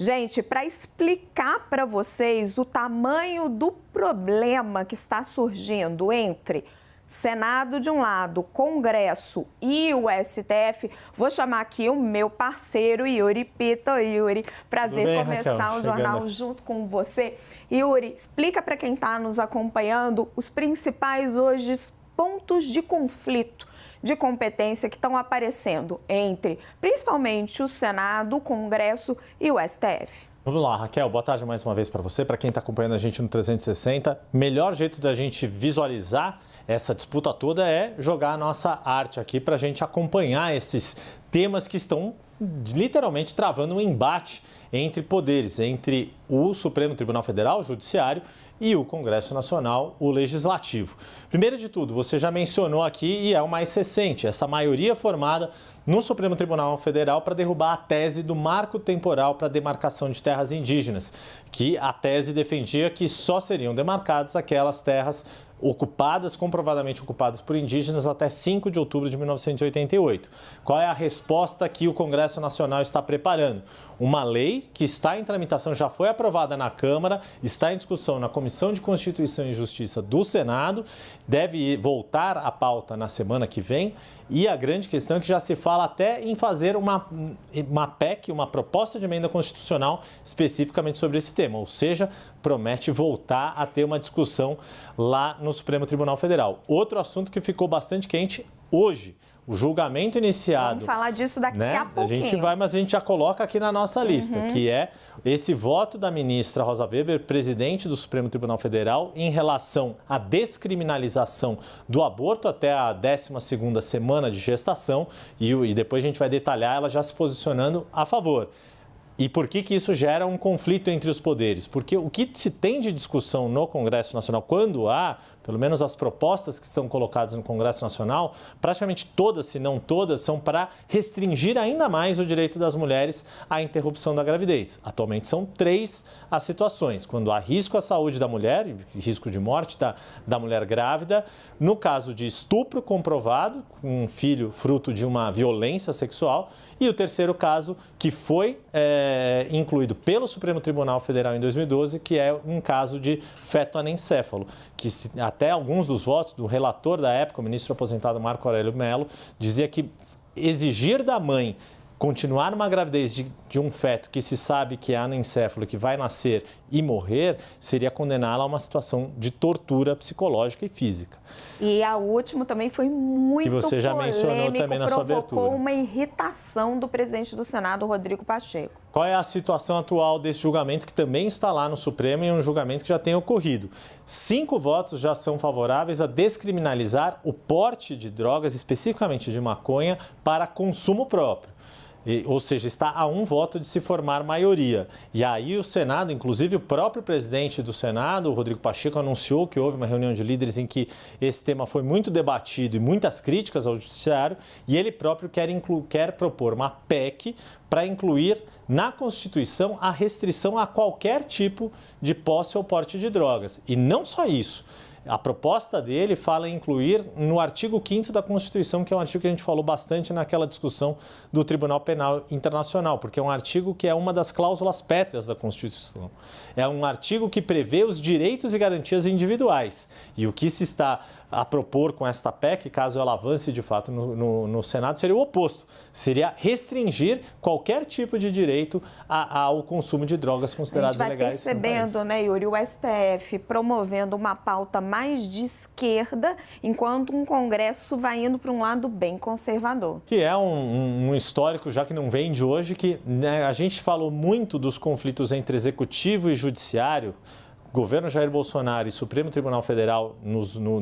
Gente, para explicar para vocês o tamanho do problema que está surgindo entre Senado de um lado, Congresso e o STF, vou chamar aqui o meu parceiro Yuri Pita. Yuri, prazer bem, começar Raquel, o jornal junto com você. Yuri, explica para quem está nos acompanhando os principais hoje pontos de conflito de competência que estão aparecendo entre, principalmente, o Senado, o Congresso e o STF. Vamos lá, Raquel, boa tarde mais uma vez para você, para quem está acompanhando a gente no 360. Melhor jeito da gente visualizar essa disputa toda é jogar a nossa arte aqui para a gente acompanhar esses temas que estão literalmente travando um embate entre poderes, entre o Supremo Tribunal Federal, o Judiciário, e o Congresso Nacional, o Legislativo. Primeiro de tudo, você já mencionou aqui, e é o mais recente, essa maioria formada no Supremo Tribunal Federal para derrubar a tese do marco temporal para demarcação de terras indígenas, que a tese defendia que só seriam demarcadas aquelas terras ocupadas, comprovadamente ocupadas por indígenas até 5 de outubro de 1988. Qual é a resposta que o Congresso Nacional está preparando? Uma lei que está em tramitação, já foi aprovada na Câmara, está em discussão na Comissão de Constituição e Justiça do Senado, deve voltar à pauta na semana que vem, e a grande questão é que já se fala até em fazer uma PEC, uma proposta de emenda constitucional especificamente sobre esse tema, ou seja, promete voltar a ter uma discussão lá no Supremo Tribunal Federal. Outro assunto que ficou bastante quente hoje, o julgamento iniciado. Vamos falar disso daqui a pouquinho. A gente vai, mas a gente já coloca aqui na nossa lista, que é esse voto da ministra Rosa Weber, presidente do Supremo Tribunal Federal, em relação à descriminalização do aborto até a 12ª semana de gestação, e depois a gente vai detalhar ela já se posicionando a favor. E por que isso gera um conflito entre os poderes? Porque o que se tem de discussão no Congresso Nacional, quando há, pelo menos as propostas que estão colocadas no Congresso Nacional, praticamente todas, se não todas, são para restringir ainda mais o direito das mulheres à interrupção da gravidez. Atualmente são 3 as situações, quando há risco à saúde da mulher, risco de morte da mulher grávida, no caso de estupro comprovado, com um filho fruto de uma violência sexual, e o terceiro caso, que foi incluído pelo Supremo Tribunal Federal em 2012, que é um caso de feto anencéfalo, que até alguns dos votos do relator da época, o ministro aposentado Marco Aurélio Mello, dizia que exigir da mãe continuar uma gravidez de um feto que se sabe que é anencéfalo, que vai nascer e morrer, seria condená-la a uma situação de tortura psicológica e física. E a última também foi muito polêmico, e você já mencionou também na sua abertura. Provocou uma irritação do presidente do Senado, Rodrigo Pacheco. Qual é a situação atual desse julgamento que também está lá no Supremo e um julgamento que já tem ocorrido? 5 votos já são favoráveis a descriminalizar o porte de drogas, especificamente de maconha, para consumo próprio. Ou seja, está a 1 voto de se formar maioria. E aí o Senado, inclusive o próprio presidente do Senado, o Rodrigo Pacheco, anunciou que houve uma reunião de líderes em que esse tema foi muito debatido e muitas críticas ao Judiciário, e ele próprio quer propor uma PEC para incluir na Constituição a restrição a qualquer tipo de posse ou porte de drogas. E não só isso. A proposta dele fala em incluir no artigo 5º da Constituição, que é um artigo que a gente falou bastante naquela discussão do Tribunal Penal Internacional, porque é um artigo que é uma das cláusulas pétreas da Constituição. É um artigo que prevê os direitos e garantias individuais. E o que se está a propor com esta PEC, caso ela avance de fato no Senado, seria o oposto. Seria restringir qualquer tipo de direito ao consumo de drogas consideradas ilegais. A gente vai percebendo, né, Yuri, o STF promovendo uma pauta mais de esquerda, enquanto um Congresso vai indo para um lado bem conservador. Que é um histórico, já que não vem de hoje, que né, a gente falou muito dos conflitos entre executivo e judiciário, governo Jair Bolsonaro e Supremo Tribunal Federal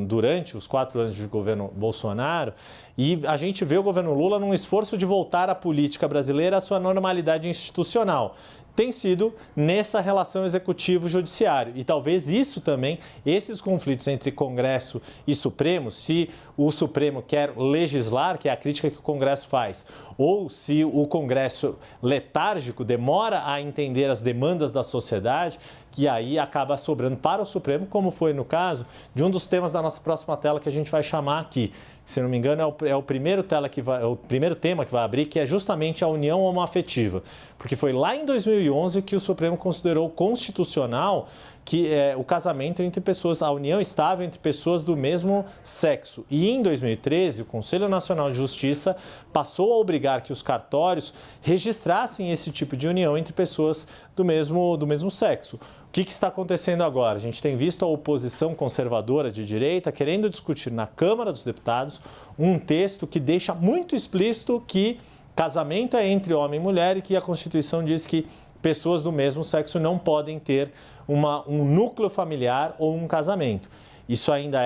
durante os 4 anos de governo Bolsonaro, e a gente vê o governo Lula num esforço de voltar a política brasileira à sua normalidade institucional. Tem sido nessa relação executivo-judiciário. E talvez isso também, esses conflitos entre Congresso e Supremo, se o Supremo quer legislar, que é a crítica que o Congresso faz, ou se o Congresso letárgico demora a entender as demandas da sociedade, que aí acaba sobrando para o Supremo, como foi no caso de um dos temas da nossa próxima tela que a gente vai chamar aqui. se não me engano, é o primeiro tema que vai abrir, que é justamente a união homoafetiva. Porque foi lá em 2011 que o Supremo considerou constitucional que o casamento entre pessoas, a união estável entre pessoas do mesmo sexo. E em 2013, o Conselho Nacional de Justiça passou a obrigar que os cartórios registrassem esse tipo de união entre pessoas do mesmo sexo. O que está acontecendo agora? A gente tem visto a oposição conservadora de direita querendo discutir na Câmara dos Deputados um texto que deixa muito explícito que casamento é entre homem e mulher e que a Constituição diz que pessoas do mesmo sexo não podem ter um núcleo familiar ou um casamento. Isso ainda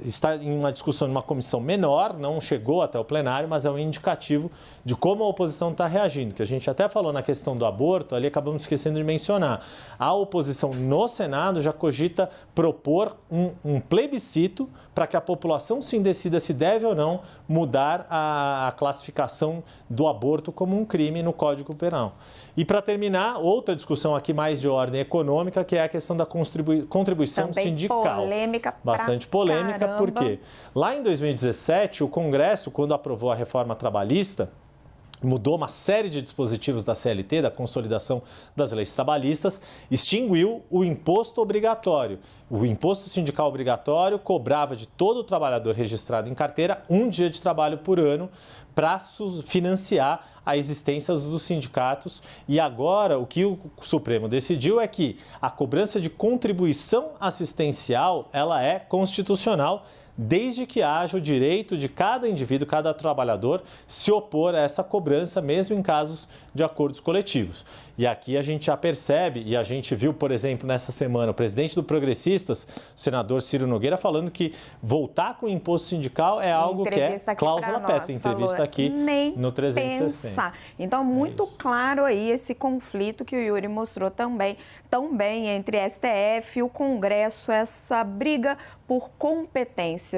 está em uma discussão numa comissão menor, não chegou até o plenário, mas é um indicativo de como a oposição está reagindo, que a gente até falou na questão do aborto, ali acabamos esquecendo de mencionar. A oposição no Senado já cogita propor um plebiscito para que a população se decida se deve ou não mudar a classificação do aborto como um crime no Código Penal. E para terminar, outra discussão aqui mais de ordem econômica, que é a questão da contribuição também sindical. Polêmica, bastante polêmica, porque lá em 2017, o Congresso, quando aprovou a reforma trabalhista, mudou uma série de dispositivos da CLT, da Consolidação das Leis Trabalhistas, extinguiu o imposto obrigatório. O imposto sindical obrigatório cobrava de todo trabalhador registrado em carteira 1 dia de trabalho por ano para financiar a existência dos sindicatos. E agora o que o Supremo decidiu é que a cobrança de contribuição assistencial ela é constitucional, desde que haja o direito de cada indivíduo, cada trabalhador, se opor a essa cobrança, mesmo em casos de acordos coletivos. E aqui a gente já percebe, e a gente viu, por exemplo, nessa semana, o presidente do Progressistas, o senador Ciro Nogueira, falando que voltar com o imposto sindical é algo que é cláusula pétrea. Entrevista aqui no 360. Pensar. Então, muito claro aí esse conflito que o Yuri mostrou tão bem entre STF e o Congresso, essa briga por competências.